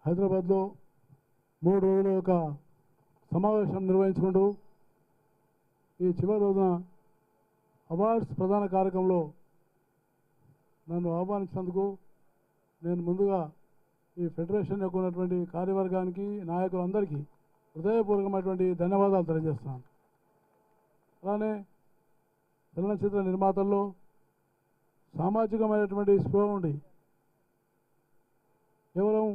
హైదరాబాద్లో 3 రోజుల యొక్క సమావేశం నిర్వహించుకుంటూ ఈ చివరి రోజున అవార్డ్స్ ప్రధాన కార్యక్రమంలో నన్ను ఆహ్వానించినందుకు నేను ముందుగా ఈ ఫెడరేషన్ యొక్క ఉన్నటువంటి కార్యవర్గానికి నాయకులందరికీ హృదయపూర్వకమైనటువంటి ధన్యవాదాలు తెలియజేస్తున్నాను. అలానే చలనచిత్ర నిర్మాతల్లో సామాజికమైనటువంటి స్పృహ ఉండి కేవలం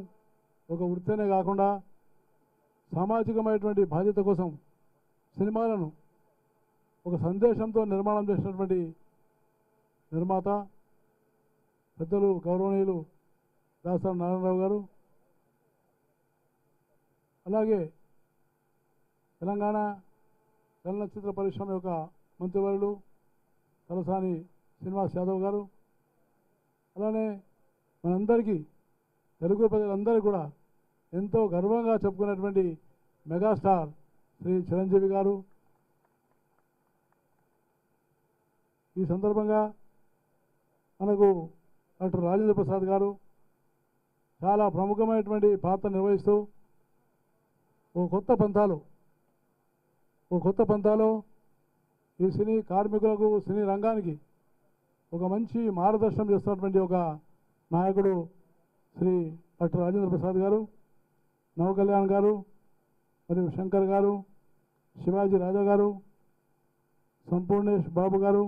ఒక వృత్తినే కాకుండా సామాజికమైనటువంటి బాధ్యత కోసం సినిమాలను ఒక సందేశంతో నిర్మాణం చేసినటువంటి నిర్మాత పెద్దలు గౌరవనీయులు దాసరి నారాయణరావు గారు, అలాగే తెలంగాణ చలనచిత్ర పరిశ్రమ యొక్క మంత్రివర్యులు తలసాని శ్రీనివాస్ యాదవ్ గారు, అలానే మనందరికీ తెలుగు ప్రజలందరికీ కూడా ఎంతో గర్వంగా చెప్పుకునేటువంటి మెగాస్టార్ శ్రీ చిరంజీవి గారు. ఈ సందర్భంగా మనకు డాక్టర్ రాజేంద్ర ప్రసాద్ గారు చాలా ప్రముఖమైనటువంటి పాత్ర నిర్వహిస్తూ ఓ కొత్త పంథాలో ఈ సినీ కార్మికులకు సినీ రంగానికి ఒక మంచి మార్గదర్శనం చేస్తున్నటువంటి ఒక నాయకుడు శ్రీ డాక్టర్ రాజేంద్ర ప్రసాద్ గారు, నవకళ్యాణ్ గారు, మరియు శంకర్ గారు, శివాజీ రాజా గారు, సంపూర్ణేష్ బాబు గారు,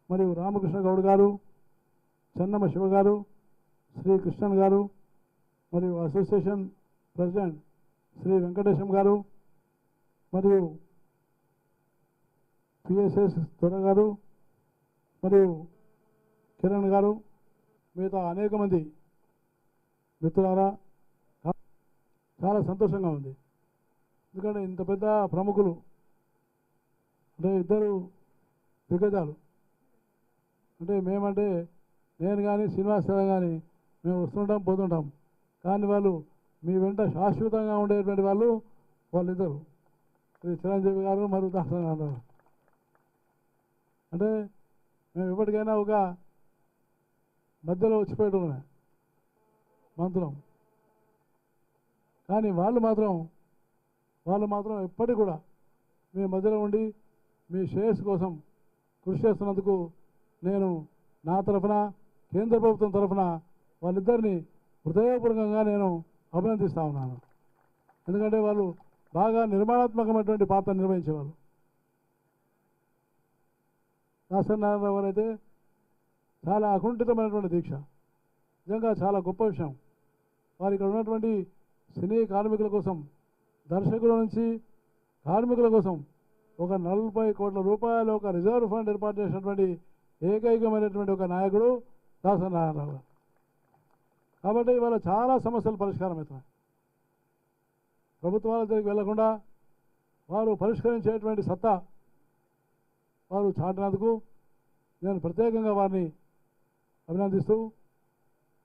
మరియు రామకృష్ణ గౌడ్ గారు, చెన్నమ్మ శివ గారు, శ్రీ కృష్ణన్ గారు, మరియు అసోసియేషన్ ప్రెసిడెంట్ శ్రీ వెంకటేశం గారు, మరియు పిఎస్ఎస్ దొర గారు, మరియు కిరణ్ గారు, మిగతా అనేక మంది మిత్రులారా, చాలా సంతోషంగా ఉంది. ఎందుకంటే ఇంత పెద్ద ప్రముఖులు అంటే ఇద్దరు దిగ్గజాలు అంటే మేమంటే నేను కానీ శ్రీనివాస్ యాదవ్ కానీ మేము వస్తుంటాం పోతుంటాం, కానీ వాళ్ళు మీ వెంట శాశ్వతంగా ఉండేటువంటి వాళ్ళిద్దరు శ్రీ చిరంజీవి గారు మరియు దాసరి నారాయణరావు. అంటే మేము ఎప్పటికైనా ఒక మధ్యలో వచ్చిపోయేటమే మంత్రం, కానీ వాళ్ళు మాత్రం ఎప్పటికి కూడా మీ మధ్యలో ఉండి మీ శ్రేయస్సు కోసం కృషి చేస్తున్నందుకు నేను నా తరఫున కేంద్ర ప్రభుత్వం తరఫున వాళ్ళిద్దరిని హృదయపూర్వకంగా నేను అభినందిస్తూ ఉన్నాను. ఎందుకంటే వాళ్ళు బాగా నిర్మాణాత్మకమైనటువంటి పాత్ర నిర్వహించేవాళ్ళు. దాసరి నారాయణరావు గారు అయితే చాలా అకుంఠితమైనటువంటి దీక్ష, నిజంగా చాలా గొప్ప విషయం. వారు ఇక్కడ ఉన్నటువంటి సినీ కార్మికుల కోసం, దర్శకుల నుంచి కార్మికుల కోసం ఒక 40 కోట్ల రూపాయల ఒక రిజర్వ్ ఫండ్ ఏర్పాటు చేసినటువంటి ఏకైకమైనటువంటి ఒక నాయకుడు దాసరి నారాయణరావు గారు. కాబట్టి ఇవాళ చాలా సమస్యలు పరిష్కారం అవుతున్నాయి. ప్రభుత్వాల దగ్గరికి వెళ్లకుండా వారు పరిష్కరించేటువంటి సత్తా వారు చాటినందుకు నేను ప్రత్యేకంగా వారిని అభినందిస్తూ,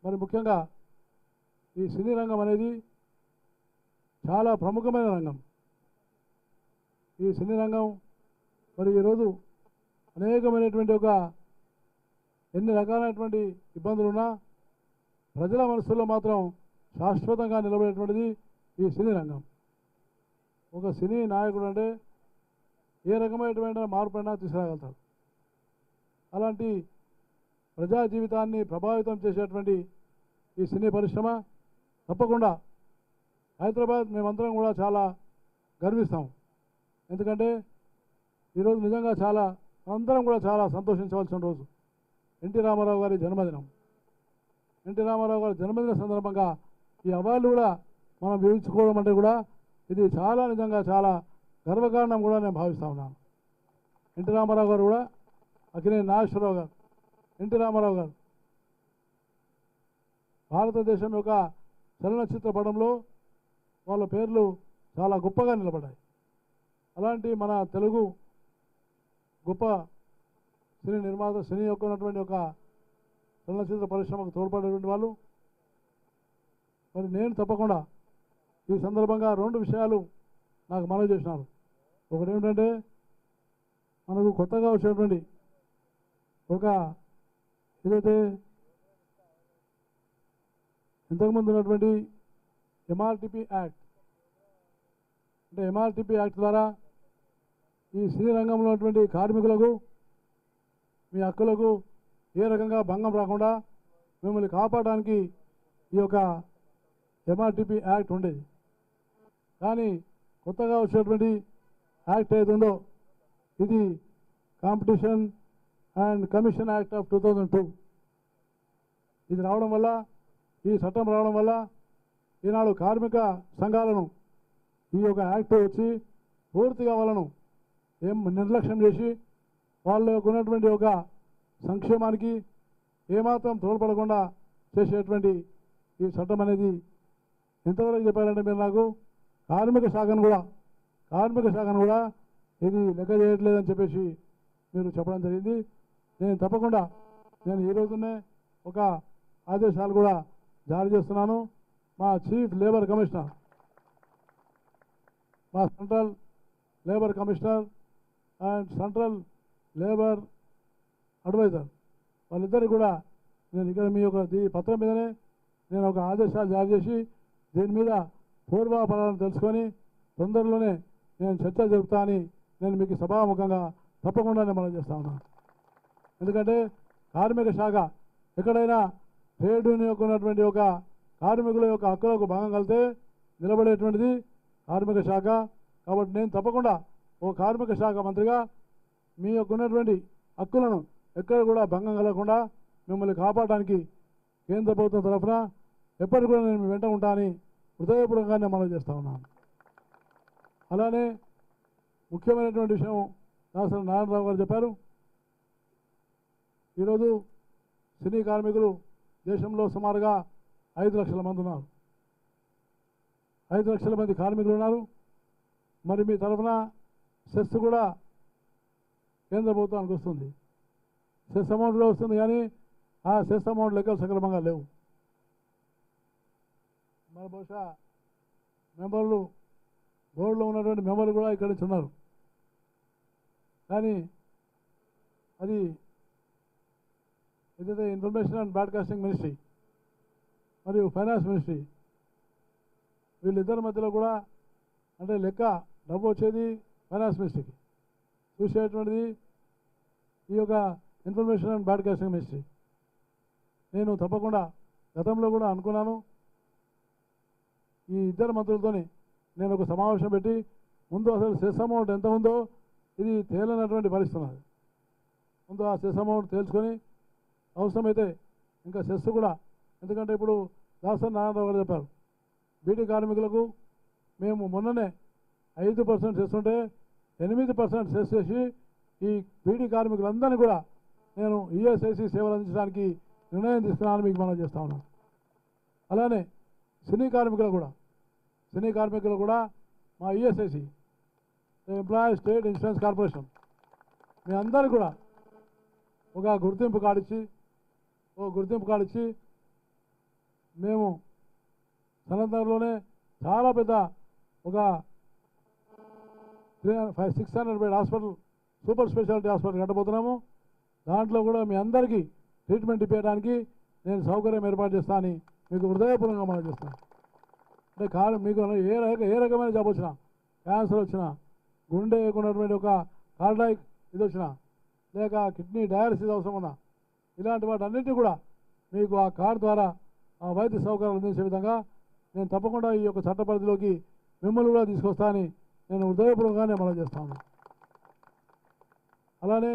మరి ముఖ్యంగా ఈ సినీ రంగం అనేది చాలా ప్రముఖమైన రంగం. ఈ సినీ రంగం మరి ఈరోజు అనేకమైనటువంటి ఎన్ని రకాలైనటువంటి ఇబ్బందులున్నా ప్రజల మనసుల్లో మాత్రం శాశ్వతంగా నిలబడేటువంటిది ఈ సినీ రంగం. ఒక సినీ నాయకుడు అంటే ఏ రకమైనటువంటి మార్పు అయినా తీసుకురాగలుగుతారు. అలాంటి ప్రజా జీవితాన్ని ప్రభావితం చేసేటువంటి ఈ సినీ పరిశ్రమ తప్పకుండా హైదరాబాద్ మేమందరం కూడా చాలా గర్విస్తాం. ఎందుకంటే ఈరోజు నిజంగా అందరం కూడా చాలా సంతోషించవలసిన రోజు. ఎన్టీ రామారావు గారి జన్మదినం. ఎన్టీ రామారావు గారి జన్మదిన సందర్భంగా ఈ అవార్డులు కూడా మనం వివరించుకోవడం అంటే కూడా ఇది నిజంగా చాలా గర్వకారణం కూడా నేను భావిస్తూ ఉన్నాను. ఎన్టీ రామారావు గారు కూడా అక్కినేని నాగేశ్వరరావు గారు, ఎన్టీ రామారావు గారు భారతదేశం యొక్క చలనచిత్ర పటంలో వాళ్ళ పేర్లు చాలా గొప్పగా నిలబడ్డాయి. అలాంటి మన తెలుగు గొప్ప సినీ నిర్మాత, సినీ యొక్క ఉన్నటువంటి ఒక చలనచిత్ర పరిశ్రమకు తోడ్పడేటువంటి వాళ్ళు. మరి నేను తప్పకుండా ఈ సందర్భంగా 2 విషయాలు నాకు మనవి చేసినారు. ఒకటి ఏమిటంటే మనకు కొత్తగా వచ్చేటువంటి ఏదైతే ఇంతకుముందు ఉన్నటువంటి MRTP యాక్ట్. అంటే MRTP యాక్ట్ ద్వారా ఈ సినీ రంగంలో ఉన్నటువంటి కార్మికులకు, మీ హక్కులకు ఏ రకంగా భంగం రాకుండా మిమ్మల్ని కాపాడడానికి ఈ యొక్క MRTP యాక్ట్ ఉండేది. కానీ కొత్తగా వచ్చేటువంటి యాక్ట్ ఏది ఉందో ఇది competition and commission act of 2002. ఇది రావడం వల్ల, ఈ చట్టం రావడం వల్ల ఈనాడు కార్మిక సంఘాలను ఈ యొక్క యాక్ట్ వచ్చి పూర్తిగా వాళ్ళను నిర్లక్ష్యం చేసి వాళ్ళకు ఉన్నటువంటి ఒక సంక్షేమానికి ఏమాత్రం తోడ్పడకుండా చేసేటువంటి ఈ చట్టం అనేది ఎంతవరకు చెప్పారంటే మీరు నాకు కార్మిక శాఖను కూడా ఇది లెక్క చేయట్లేదని చెప్పేసి మీరు చెప్పడం జరిగింది. నేను తప్పకుండా ఈ రోజునే ఒక ఆదేశాలు కూడా జారీ చేస్తున్నాను. మా చీఫ్ లేబర్ కమిషనర్, మా central labour commissioner and central labour adviser వాళ్ళిద్దరికి కూడా నేను ఇక్కడ మీ యొక్క ఈ పత్రం మీదనే నేను ఒక ఆదేశాలు జారీ చేసి దీని మీద పూర్వాపరాలను తెలుసుకొని తొందరలోనే నేను చర్చ జరుపుతా అని నేను మీకు సభాముఖంగా తప్పకుండా మనం చేస్తా ఉన్నాను. ఎందుకంటే కార్మిక శాఖ ఎక్కడైనా ట్రేడ్ యూనియన్ యొక్క ఉన్నటువంటి ఒక కార్మికుల యొక్క హక్కులకు భంగం కలిగితే నిలబడేటువంటిది కార్మిక శాఖ. కాబట్టి నేను తప్పకుండా ఓ కార్మిక శాఖ మంత్రిగా మీ యొక్క ఉన్నటువంటి హక్కులను ఎక్కడ కూడా భంగం కలగకుండా మిమ్మల్ని కాపాడడానికి కేంద్ర ప్రభుత్వం తరఫున ఎప్పటికి కూడా నేను మీ వెంట ఉంటానని హృదయపూర్వకంగానే మనం చేస్తూ ఉన్నాను. అలానే ముఖ్యమైనటువంటి విషయం దాసరి నారాయణరావు గారు చెప్పారు. ఈరోజు సినీ కార్మికులు దేశంలో సుమారుగా 5 లక్షల మంది ఉన్నారు. 5 లక్షల మంది కార్మికులు ఉన్నారు. మరి మీ తరఫున సెస్ కూడా కేంద్ర ప్రభుత్వానికి వస్తుంది. సెస్ అమౌంట్లో వస్తుంది, కానీ ఆ సెస్ అమౌంట్ లెక్కలు సక్రమంగా లేవు. మరి బహుశా మెంబర్లు, బోర్డులో ఉన్నటువంటి మెంబర్లు కూడా ఇక్కడి నుంచి ఉన్నారు. కానీ అది ఏదైతే ఇన్ఫర్మేషన్ అండ్ బ్రాడ్కాస్టింగ్ మినిస్ట్రీ మరియు ఫైనాన్స్ మినిస్ట్రీ వీళ్ళిద్దరి మధ్యలో కూడా అంటే లెక్క డబ్బు వచ్చేది ఫైనాన్స్ మినిస్ట్రీకి, చూసేటువంటిది ఈ యొక్క ఇన్ఫర్మేషన్ అండ్ బ్రాడ్కాస్టింగ్ మినిస్ట్రీ. నేను తప్పకుండా గతంలో కూడా అనుకున్నాను, ఈ ఇద్దరు మంత్రులతోని నేను ఒక సమావేశం పెట్టి ముందు అసలు సెస్ అమౌంట్ ఎంత ఉందో ఇది తేలనటువంటి పరిస్థితి ఉన్నది. ముందు ఆ సెస్ అమౌంట్ తేల్చుకొని అవసరమైతే ఇంకా సెస్ కూడా, ఎందుకంటే ఇప్పుడు దాసరి నారాయణరావు గారు చెప్పారు, బీడీ కార్మికులకు మేము మొన్ననే 5% సెస్ ఉంటే 8% సెస్ చేసి ఈ బీడీ కార్మికులందరినీ కూడా నేను ఈఎస్ఐసి సేవలు అందించడానికి నిర్ణయం తీసుకున్నాను మీకు మనం చేస్తా ఉన్నాను. అలానే సినీ కార్మికులు కూడా మా ESIC employees state insurance corporation మీ అందరూ కూడా ఒక గుర్తింపు కార్డు ఇచ్చి మేము సనత్నగర్లోనే చాలా పెద్ద ఒక 600 bed hospital, super speciality hospital కట్టబోతున్నాము. దాంట్లో కూడా మీ అందరికీ ట్రీట్మెంట్ ఇప్పించడానికి నేను సౌకర్యం ఏర్పాటు చేస్తానని మీకు హృదయపూర్వకంగా మనం చేస్తాను. అంటే మీకు ఏ రకమైన జబ్బు వచ్చినా, క్యాన్సర్ వచ్చినా, గుండె ఉన్నటువంటి ఒక కార్డియాక్ ఇది వచ్చినా, లేక కిడ్నీ డయాలసిస్ అవసరం ఉన్నా, ఇలాంటి వాటన్నింటినీ కూడా మీకు ఆ కార్డు ద్వారా ఆ వైద్య సౌకర్యాలు అందించే విధంగా నేను తప్పకుండా ఈ యొక్క చట్ట పరిధిలోకి మిమ్మల్ని కూడా తీసుకొస్తానని నేను హృదయపూర్వకంగానే మనం చేస్తాను. అలానే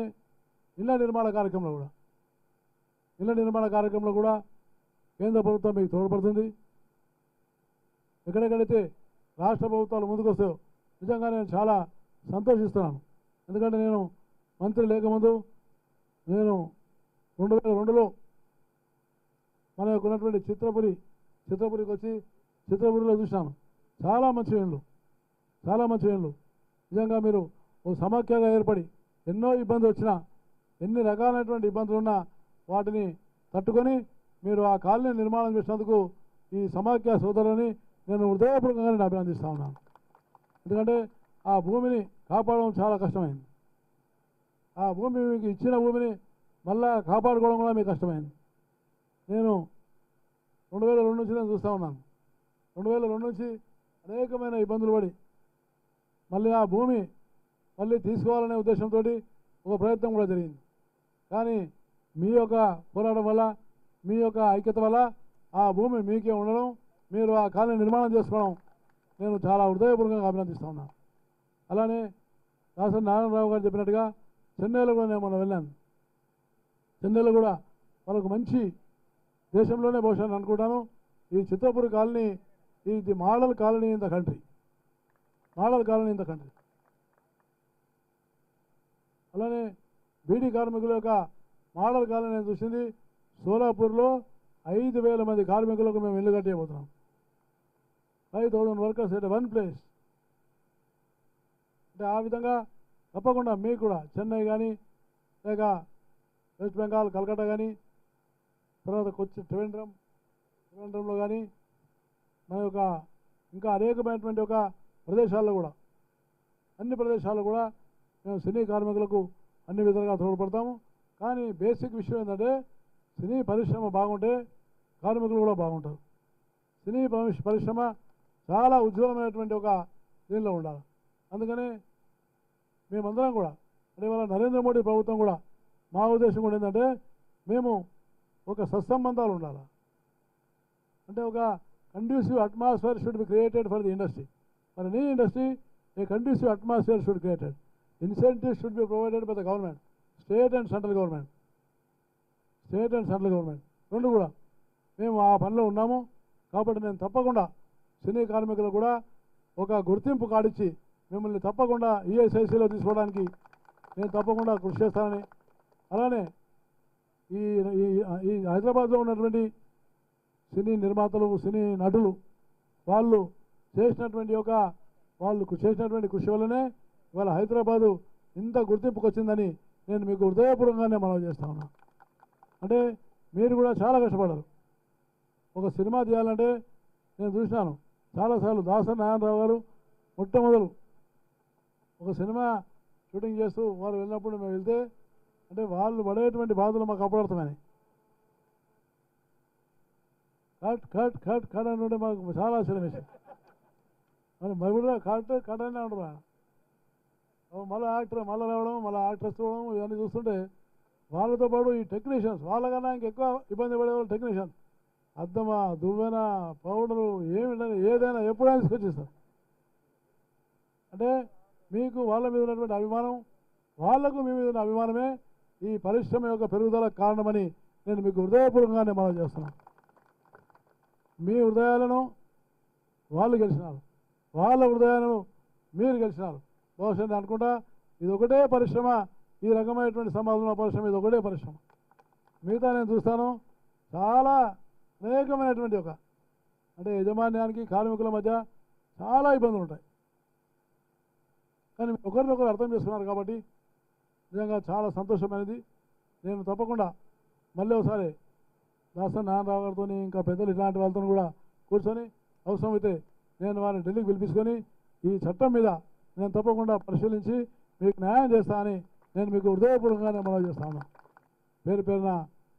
ఇళ్ల నిర్మాణ కార్యక్రమంలో కూడా కేంద్ర ప్రభుత్వం మీకు తోడ్పడుతుంది. ఎక్కడెక్కడైతే రాష్ట్ర ప్రభుత్వాలు ముందుకు వస్తాయో నిజంగా నేను చాలా సంతోషిస్తున్నాను. ఎందుకంటే నేను మంత్రి లేకముందు నేను 2002లో మన యొక్క ఉన్నటువంటి చిత్రపురికి వచ్చి చిత్రపురిలో చూశాను. చాలా మంచి ఇళ్ళు. నిజంగా మీరు ఓ సమాఖ్యగా ఏర్పడి ఎన్నో ఇబ్బందులు వచ్చినా, ఎన్ని రకాలైనటువంటి ఇబ్బందులు ఉన్నా వాటిని తట్టుకొని మీరు ఆ కాలనీ నిర్మాణం చేసినందుకు ఈ సమాఖ్య సోదరులని నేను హృదయపూర్వకంగా నేను అభినందిస్తూ ఉన్నాను. ఎందుకంటే ఆ భూమిని కాపాడడం చాలా కష్టమైంది. ఆ భూమి మీకు ఇచ్చిన భూమిని మళ్ళా కాపాడుకోవడం కూడా మీకు కష్టమైంది. నేను 2002 నుంచి నేను చూస్తూ ఉన్నాను. 2002 నుంచి అనేకమైన ఇబ్బందులు పడి మళ్ళీ ఆ భూమి మళ్ళీ తీసుకోవాలనే ఉద్దేశంతో ఒక ప్రయత్నం కూడా జరిగింది. కానీ మీ యొక్క పోరాటం వల్ల, మీ యొక్క ఐక్యత వల్ల ఆ భూమి మీకే ఉండడం, మీరు ఆ కాలనీ నిర్మాణం చేసుకోవడం నేను చాలా హృదయపూర్వకంగా అభినందిస్తా ఉన్నాను. అలానే దాసరి నారాయణరావు గారు చెప్పినట్టుగా చెన్నైలో కూడా నేను మొన్న వెళ్ళాను. చెన్నైలో కూడా వాళ్ళకు మంచి దేశంలోనే బహుశా అనుకుంటాను ఈ చిత్తపూర్ కాలనీ ఇది model colony in the country, model colony in the country. అలానే బీడీ కార్మికుల యొక్క మోడల్ కాలనీ నేను చూసింది సోలాపూర్లో 5,000 మంది కార్మికులకు మేము ఇల్లు కట్టేయబోతున్నాం. 5,000 వర్కర్స్ ఎట్ వన్ ప్లేస్. అంటే ఆ విధంగా తప్పకుండా మీకు కూడా చెన్నై కానీ లేక వెస్ట్ బెంగాల్ కలకత్తా కానీ తర్వాత కొచ్చి త్రివేంద్రంలో కానీ మన యొక్క ఇంకా అనేకమైనటువంటి ఒక ప్రదేశాల్లో కూడా అన్ని ప్రదేశాల్లో కూడా మేము సినీ కార్మికులకు అన్ని విధాలుగా తోడ్పడతాము. కానీ బేసిక్ విషయం ఏంటంటే సినీ పరిశ్రమ బాగుంటే కార్మికులు కూడా బాగుంటారు. సినీ పరిశ్రమ చాలా ఉజ్వలమైనటువంటి ఒక దీనిలో ఉండాలి. అందుకని మేమందరం కూడా అంటే ఇవాళ నరేంద్ర మోడీ ప్రభుత్వం కూడా మా ఉద్దేశం కూడా ఏంటంటే మేము ఒక సత్సంబంధాలు ఉండాలి. అంటే ఒక conducive atmosphere should be created for the industry. For any industry, a conducive atmosphere should be created. Incentives should be provided by the government, state and central government. State and central government. రెండు కూడా మేము ఆ పనిలో ఉన్నాము. కాబట్టి నేను తప్పకుండా సినీ కార్మికులు కూడా ఒక గుర్తింపు కాడిచ్చి మిమ్మల్ని తప్పకుండా ఈఎస్ఐసిలో తీసుకోవడానికి నేను తప్పకుండా కృషి చేస్తానని, అలానే ఈ ఈ హైదరాబాద్లో ఉన్నటువంటి సినీ నిర్మాతలు, సినీ నటులు వాళ్ళు చేసినటువంటి కృషి వల్లనే ఇవాళ హైదరాబాదు ఇంత గుర్తింపుకు వచ్చిందని నేను మీకు హృదయపూర్వకంగానే మనవి చేస్తా ఉన్నా. అంటే మీరు కూడా చాలా కష్టపడ్డారు. ఒక సినిమా తీయాలంటే నేను చూసినాను చాలాసార్లు దాసరి నారాయణరావు గారు మొట్టమొదలు ఒక సినిమా షూటింగ్ చేస్తూ వారు వెళ్ళినప్పుడు మేము వెళ్తే అంటే వాళ్ళు పడేటువంటి బాధలు మాకు అప్పుడర్థమని కట్ అని ఉంటే మాకు చాలా ఆశ్చర్యం వేసింది. మరి కూడా కట్ అనే ఉంటారు. మళ్ళీ రావడం, మళ్ళీ యాక్టర్స్ చూడడం ఇవన్నీ చూస్తుంటే వాళ్ళతో పాటు ఈ టెక్నీషియన్స్ వాళ్ళకన్నా ఇంకెక్కువ ఇబ్బంది పడేవాళ్ళు టెక్నీషియన్. అద్దమా, దువ్వెన, పౌడరు ఏదైనా ఎప్పుడైనా తీసుకొచ్చేస్తారు. అంటే మీకు వాళ్ళ మీద ఉన్నటువంటి అభిమానం, వాళ్లకు మీ మీద ఉన్న అభిమానమే ఈ పరిశ్రమ యొక్క పెరుగుదలకు కారణమని నేను మీకు హృదయపూర్వకంగానే మనవి చేస్తున్నాను. మీ హృదయాలను వాళ్ళు గెలిచినారు, వాళ్ళ హృదయాలను మీరు గెలిచినారు. బహుశా నేను అనుకుంటా ఇది ఒకటే పరిశ్రమ, ఈ రకమైనటువంటి సమాజంలో పరిశ్రమ ఇది ఒకటే పరిశ్రమ. మిగతా నేను చూస్తాను చాలా అనేకమైనటువంటి అంటే యజమాన్యానికి కార్మికుల మధ్య చాలా ఇబ్బందులు ఉంటాయి. కానీ ఒకరినొకరు అర్థం చేసుకున్నారు కాబట్టి నిజంగా చాలా సంతోషమైనది. నేను తప్పకుండా మళ్ళీ ఒకసారి దాసరి నారాయణరావు గారితో ఇంకా పెద్దలు ఇలాంటి వాళ్ళతో కూడా కూర్చొని అవసరమైతే నేను వారిని ఢిల్లీకి పిలిపించుకొని ఈ చట్టం మీద నేను తప్పకుండా పరిశీలించి మీకు న్యాయం చేస్తానని నేను మీకు హృదయపూర్వకంగానే మనవి చేస్తా ఉన్నా. పేరున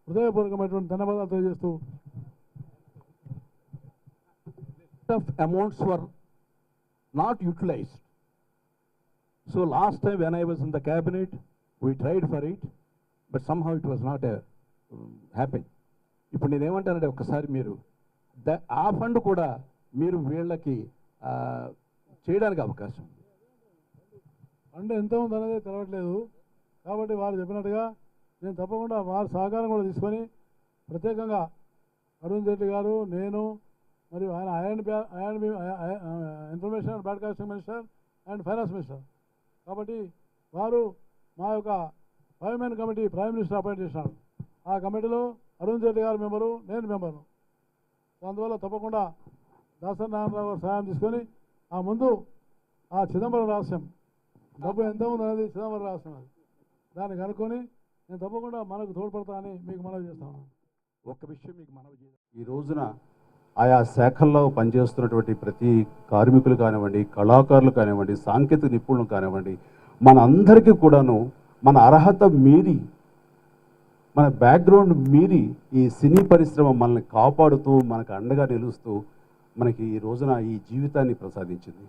హృదయపూర్వకమైనటువంటి ధన్యవాదాలు తెలియజేస్తూ amounts were not utilized. So last time when I was in the cabinet, we tried for it, but somehow it was not happened. ఇప్పుడు నేనేమంటానంటే ఒక్కసారి మీరు ఆ ఫండ్ కూడా మీరు వీళ్ళకి చేయడానికి అవకాశం ఉంది. ఫండ్ ఎంత ఉంది అనేది తెలవట్లేదు. కాబట్టి వారు చెప్పినట్టుగా నేను తప్పకుండా వారి సహకారం కూడా తీసుకొని ప్రత్యేకంగా అరుణ్ జైట్లీ గారు, నేను మరియు ఆయన information and broadcasting minister and finance minister కాబట్టి వారు మా యొక్క 5-man committee prime minister appoint చేసినారు. ఆ కమిటీలో అరుణ్ జైట్లీ గారు మెంబరు, నేను మెంబరు. అందువల్ల తప్పకుండా దాసరి నారాయణరావు గారు సహాయం తీసుకొని ఆ ముందు ఆ చిదంబరం రహస్యం డబ్బు ఎంత ఉంది అనేది చిదంబరం రహస్యం అది దాన్ని కనుక్కొని నేను తప్పకుండా మనకు తోడ్పడతా అని మీకు మనవి చేస్తాను. ఒక్క విషయం మీకు మనవి చేస్తాను. ఈ రోజున ఆయా శాఖల్లో పనిచేస్తున్నటువంటి ప్రతి కార్మికులు కానివ్వండి, కళాకారులు కానివ్వండి, సాంకేతిక నిపుణులు కానివ్వండి, మన అందరికీ కూడాను మన అర్హత మీరి, మన బ్యాక్గ్రౌండ్ మీరి ఈ సినీ పరిశ్రమ మనల్ని కాపాడుతూ మనకు అండగా నిలుస్తూ మనకి ఈ రోజున ఈ జీవితాన్ని ప్రసాదించింది.